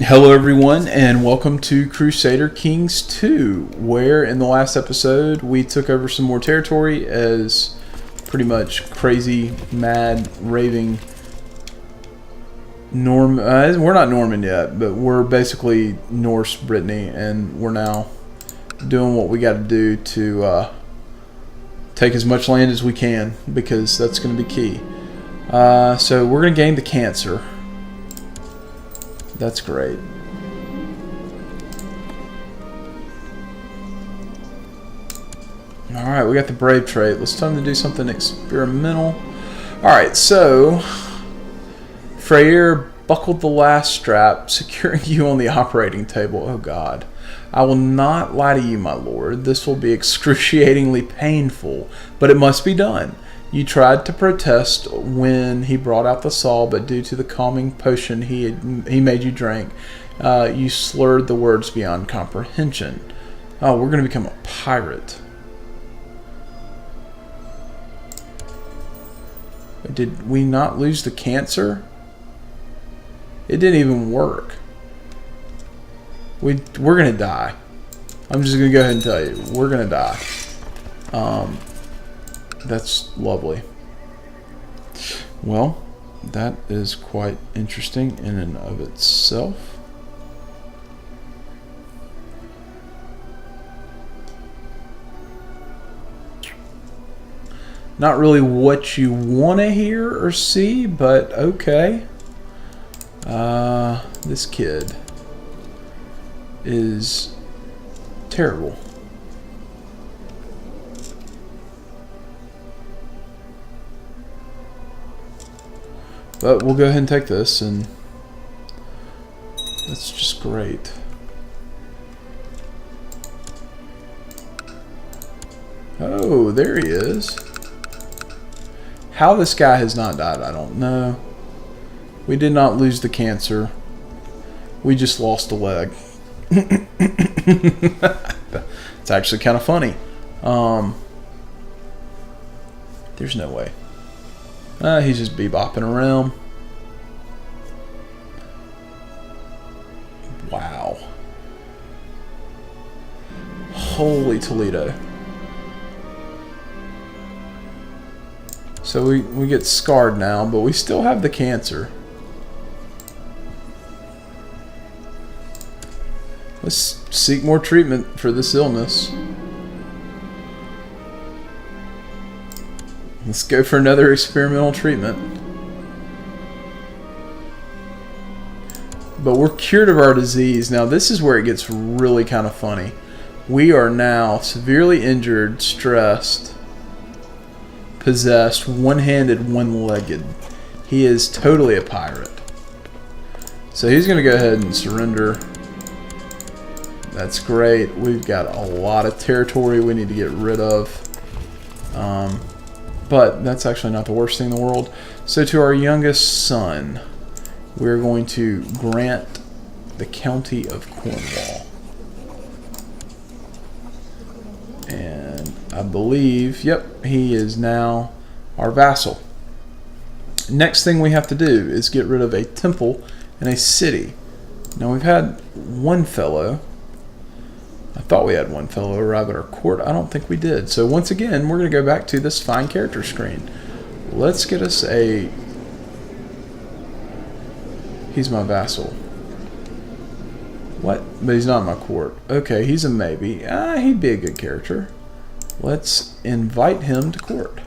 Hello everyone and welcome to Crusader Kings II, where in the last episode we took over some more territory as pretty much crazy, mad, raving we're not Norman yet, but we're basically Norse Brittany, and we're now doing what we got to do to take as much land as we can, because that's going to be key. So we're going to gain the cancer. That's great. Alright, we got the brave trait. Let's time to do something experimental. Alright, so Freyr buckled the last strap, securing you on the operating table. Oh god. I will not lie to you, my lord. This will be excruciatingly painful, but it must be done. You tried to protest when he brought out the saw, but due to the calming potion he made you drink, you slurred the words beyond comprehension. Oh, we're going to become a pirate. Did we not lose the cancer? It didn't even work. We're going to die. I'm just going to go ahead and tell you. We're going to die. That's lovely. Well, that is quite interesting in and of itself. Not really what you want to hear or see, but okay. This kid is terrible. But we'll go ahead and take this, and that's just great. Oh, there he is. How this guy has not died, I don't know. We did not lose the cancer. We just lost a leg. It's actually kind of funny. There's no way. He's just bebopping around. Wow. Holy Toledo. So we get scarred now, but we still have the cancer. Let's seek more treatment for this illness. Let's go for another experimental treatment. But we're cured of our disease. Now this is where it gets really kind of funny. We are now severely injured, stressed, possessed, one-handed, one-legged. He is totally a pirate. So he's going to go ahead and surrender. That's great. We've got a lot of territory we need to get rid of. But that's actually not the worst thing in the world. So to our youngest son, we're going to grant the county of Cornwall. And I believe, yep, he is now our vassal. Next thing we have to do is get rid of a temple and a city. Now we've had one fellow. I thought we had one fellow arrive at our court. I don't think we did. So once again, we're going to go back to this fine character screen. Let's get us a... He's my vassal. What? But he's not my court. Okay, he's a maybe. He'd be a good character. Let's invite him to court.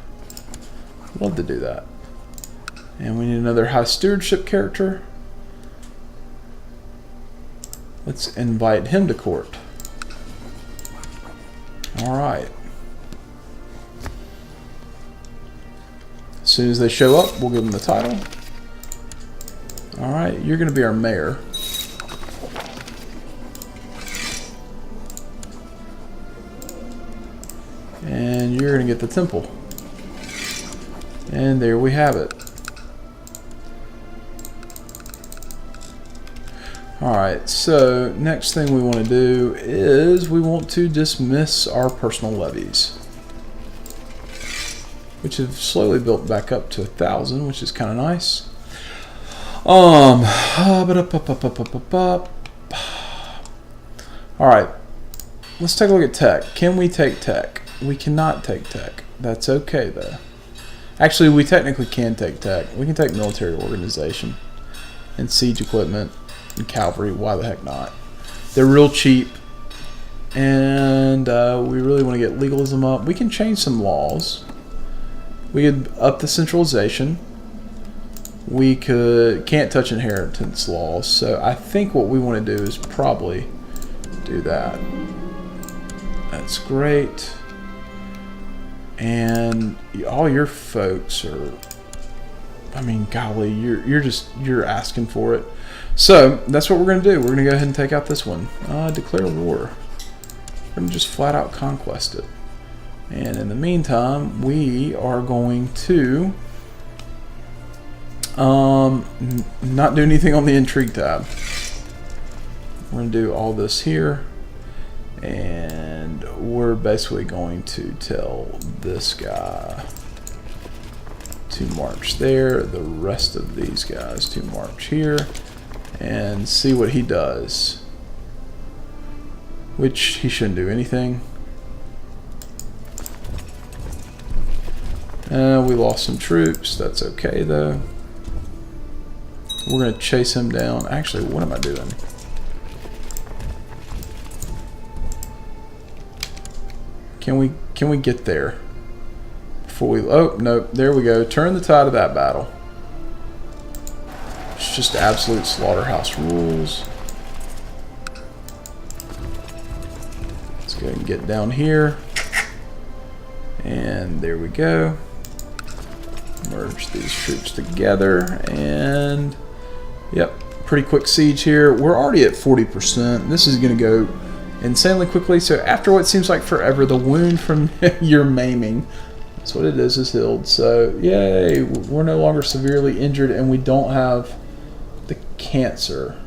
Love to do that. And we need another high stewardship character. Let's invite him to court. Alright. As soon as they show up, we'll give them the title. Alright, you're going to be our mayor. And you're going to get the temple. And there we have it. Alright, so next thing we want to do is we want to dismiss our personal levies, which have slowly built back up to 1,000, which is kind of nice. All right, let's take a look at tech. Can we take tech? We cannot take tech. That's okay though. Actually, we technically can take tech. We can take military organization and siege equipment and cavalry. Why the heck not? They're real cheap, and we really want to get legalism up. We can change some laws. We could up the centralization. We can't touch inheritance laws. So I think what we want to do is probably do that. That's great. And all your folks are, I mean, golly, you're asking for it. So that's what we're going to do. We're going to go ahead and take out this one. Declare war. We're going to just flat out conquest it. And in the meantime, we are going to not do anything on the intrigue tab. We're going to do all this here. And we're basically going to tell this guy to march there, the rest of these guys to march here, and see what he does. Which he shouldn't do anything. We lost some troops. That's okay though. We're going to chase him down. Actually, what am I doing? Can we get there before we? Oh no! There we go. Turn the tide of that battle. It's just absolute slaughterhouse rules. Let's go ahead and get down here, and there we go. Merge these troops together, and yep, pretty quick siege here. We're already at 40%. This is going to go insanely quickly. So after what seems like forever, the wound from your maiming, that's what it is healed. So yay, we're no longer severely injured, and we don't have the cancer.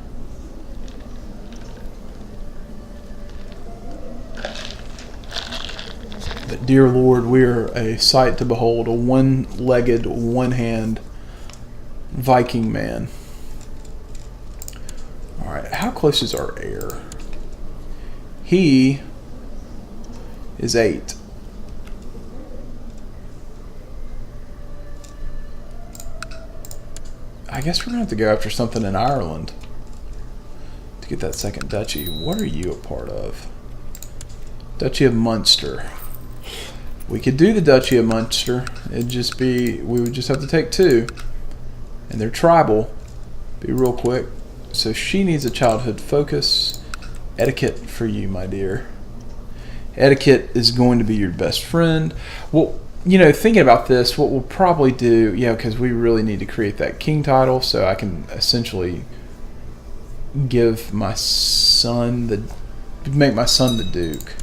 But dear Lord, we are a sight to behold, a one-legged, one-hand Viking man. All right, how close is our heir? He is 8. I guess we're going to have to go after something in Ireland to get that second duchy. What are you a part of? Duchy of Munster. We could do the Duchy of Munster. It'd just be, we would just have to take 2. And they're tribal. Be real quick. So she needs a childhood focus. Etiquette for you, my dear. Etiquette is going to be your best friend. Well, you know, thinking about this, what we'll probably do, because we really need to create that king title, so I can essentially give my son make my son the duke.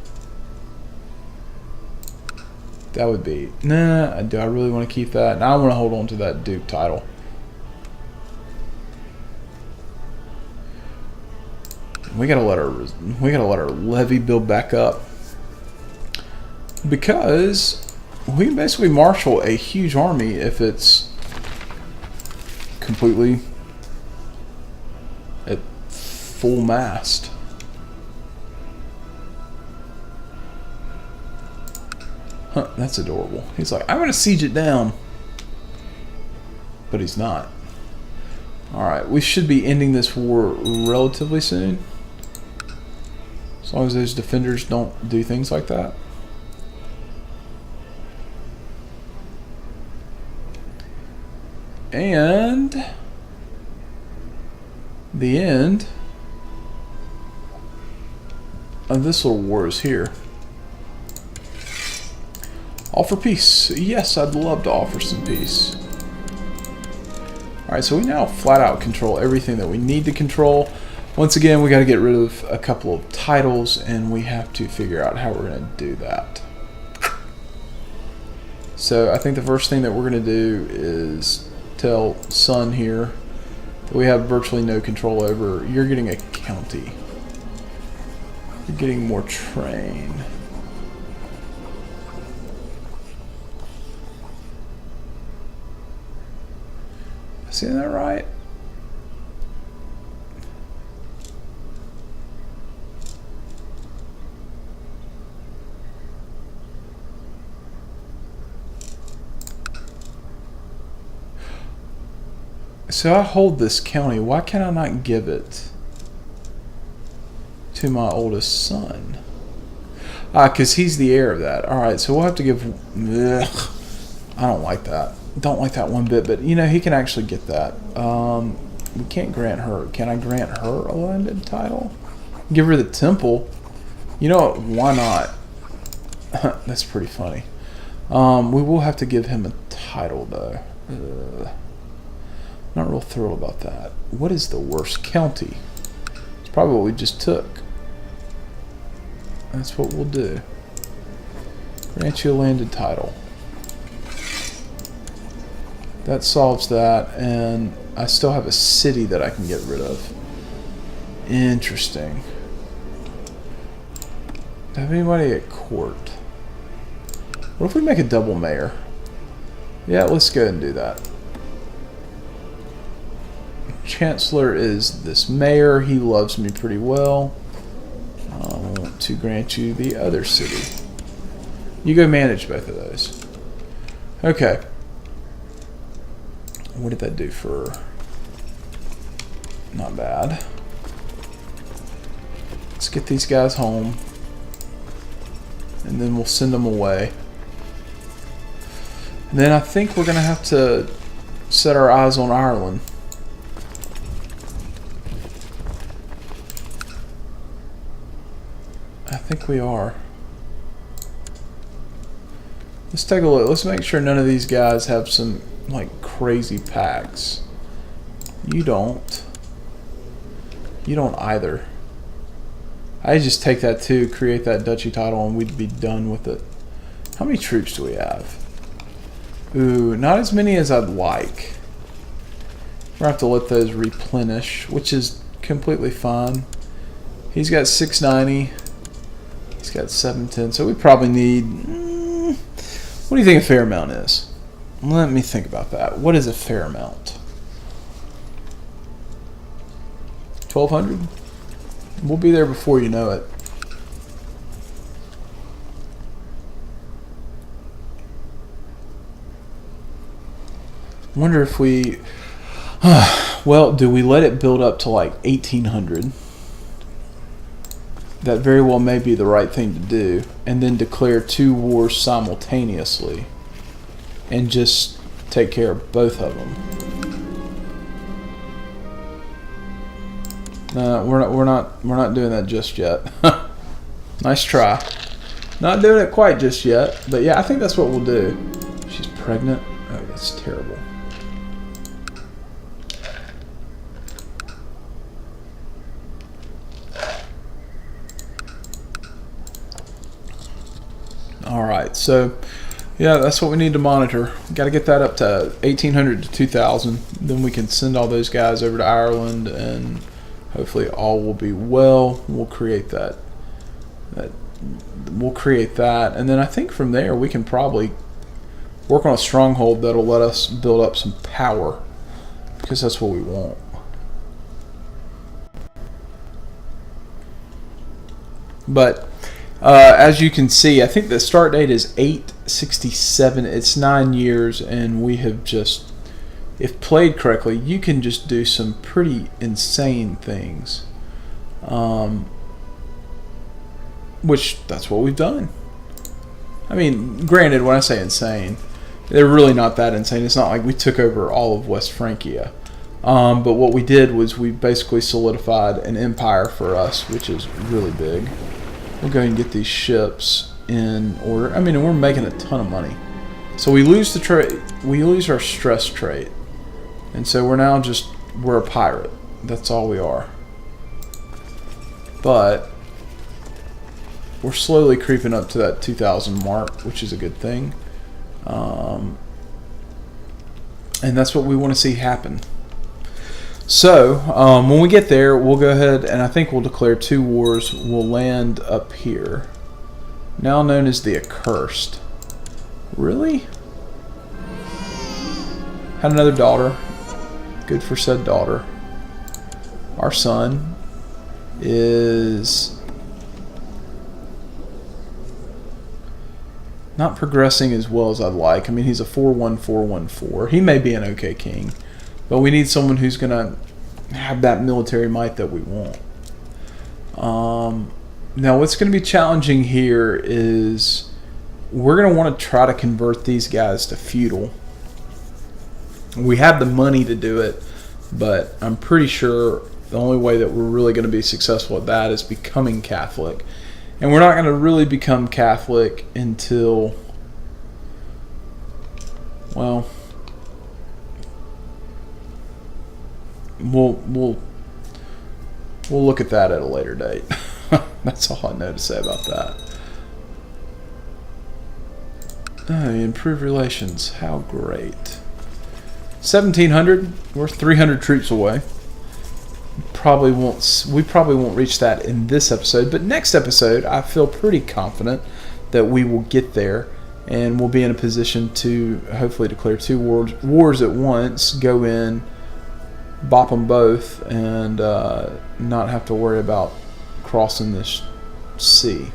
That would be, nah, do I really want to keep that? Now I want to hold on to that duke title. We gotta let our levy build back up, because we can basically marshal a huge army if it's completely at full mast. Huh, that's adorable. He's like, I'm gonna siege it down, but he's not. All right, we should be ending this war relatively soon. As long as those defenders don't do things like that. And the end of this little war is here. Offer peace. Yes, I'd love to offer some peace. Alright, so we now flat out control everything that we need to control. Once again, we got to get rid of a couple of titles, and we have to figure out how we're going to do that. So I think the first thing that we're going to do is tell Son here that we have virtually no control over. You're getting a county. You're getting more train. Seeing that right? So I hold this county. Why can I not give it to my oldest son? Because he's the heir of that. Alright, so we'll have to give... Ugh, I don't like that. Don't like that one bit, but you know, he can actually get that. We can't grant her. Can I grant her a landed title? Give her the temple. You know what? Why not? That's pretty funny. We will have to give him a title, though. Not real thrilled about that. What is the worst county? It's probably what we just took. That's what we'll do. Grant you a landed title. That solves that, and I still have a city that I can get rid of. Interesting. Do I have anybody at court? What if we make a double mayor? Yeah, let's go ahead and do that. Chancellor is this mayor. He loves me pretty well. I want to grant you the other city. You go manage both of those. Okay. What did that do for... Not bad. Let's get these guys home. And then we'll send them away. And then I think we're going to have to set our eyes on Ireland. I think we are. Let's take a look. Let's make sure none of these guys have some like crazy packs. You don't. You don't either. I just take that too, create that duchy title, and we'd be done with it. How many troops do we have? Ooh, not as many as I'd like. We're gonna have to let those replenish, which is completely fine. He's got 690. He's got 710. So we probably need... what do you think a fair amount is? Let me think about that. What is a fair amount? 1,200? We'll be there before you know it. Wonder if we... well, do we let it build up to like 1,800? That very well may be the right thing to do. And then declare 2 wars simultaneously. And just take care of both of them. No, we're not doing that just yet. Nice try. Not doing it quite just yet, but yeah, I think that's what we'll do. She's pregnant. Oh, that's terrible. All right, so yeah, that's what we need to monitor. Got to get that up to 1,800 to 2,000. Then we can send all those guys over to Ireland, and hopefully all will be well. We'll create that. We'll create that, and then I think from there we can probably work on a stronghold that'll let us build up some power, because that's what we want. But as you can see, I think the start date is 8/67. It's 9 years, and we have just, if played correctly, you can just do some pretty insane things. Which, that's what we've done. I mean, granted, when I say insane, they're really not that insane. It's not like we took over all of West Francia. But what we did was we basically solidified an empire for us, which is really big. We'll go and get these ships in order. I mean, and we're making a ton of money. So we lose the trade. We lose our stress trait. And so we're now just, we're a pirate. That's all we are. But we're slowly creeping up to that 2,000 mark, which is a good thing. And that's what we want to see happen. So, when we get there, we'll go ahead and I think we'll declare 2 wars. We'll land up here. Now known as the Accursed. Really? Had another daughter. Good for said daughter. Our son is not progressing as well as I'd like. I mean, he's a 4-1-4-1-4. He may be an okay king, but we need someone who's going to have that military might that we want. Now, what's going to be challenging here is we're going to want to try to convert these guys to feudal. We have the money to do it, but I'm pretty sure the only way that we're really going to be successful at that is becoming Catholic. And we're not going to really become Catholic until, well, we'll look at that at a later date. That's all I know to say about that. Improve relations. How great. 1,700. We're 300 troops away. We probably won't reach that in this episode, but next episode I feel pretty confident that we will get there, and we'll be in a position to hopefully declare two wars at once, go in, bop them both, and not have to worry about crossing this sea.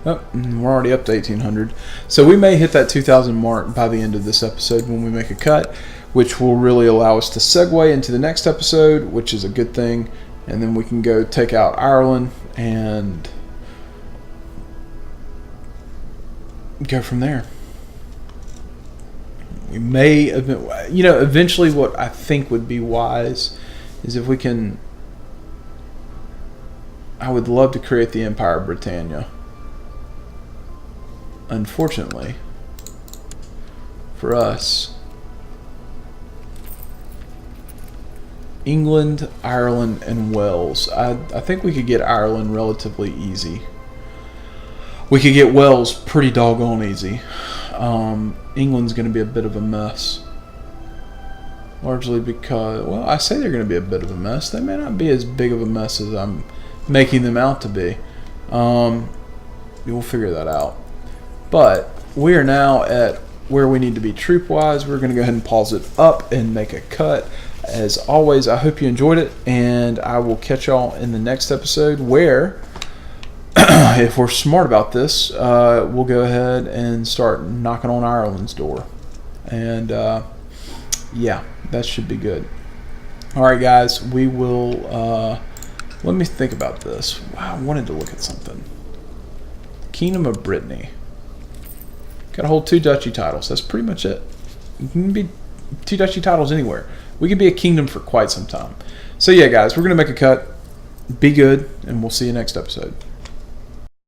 Oh, we're already up to 1,800. So we may hit that 2,000 mark by the end of this episode when we make a cut, which will really allow us to segue into the next episode, which is a good thing. And then we can go take out Ireland and go from there. We may, eventually what I think would be wise is if we can, I would love to create the Empire of Britannia. Unfortunately, for us, England, Ireland, and Wales. I think we could get Ireland relatively easy. We could get Wales pretty doggone easy. England's going to be a bit of a mess. Largely because, well, I say they're going to be a bit of a mess. They may not be as big of a mess as I'm making them out to be. We'll figure that out. But we are now at where we need to be troop-wise. We're going to go ahead and pause it up and make a cut. As always, I hope you enjoyed it, and I will catch y'all in the next episode where, if we're smart about this, we'll go ahead and start knocking on Ireland's door. And, yeah, that should be good. All right, guys, we will, let me think about this. Wow, I wanted to look at something. Kingdom of Brittany. Got to hold 2 duchy titles. That's pretty much it. You can be 2 duchy titles anywhere. We could be a kingdom for quite some time. So yeah, guys, we're going to make a cut. Be good, and we'll see you next episode.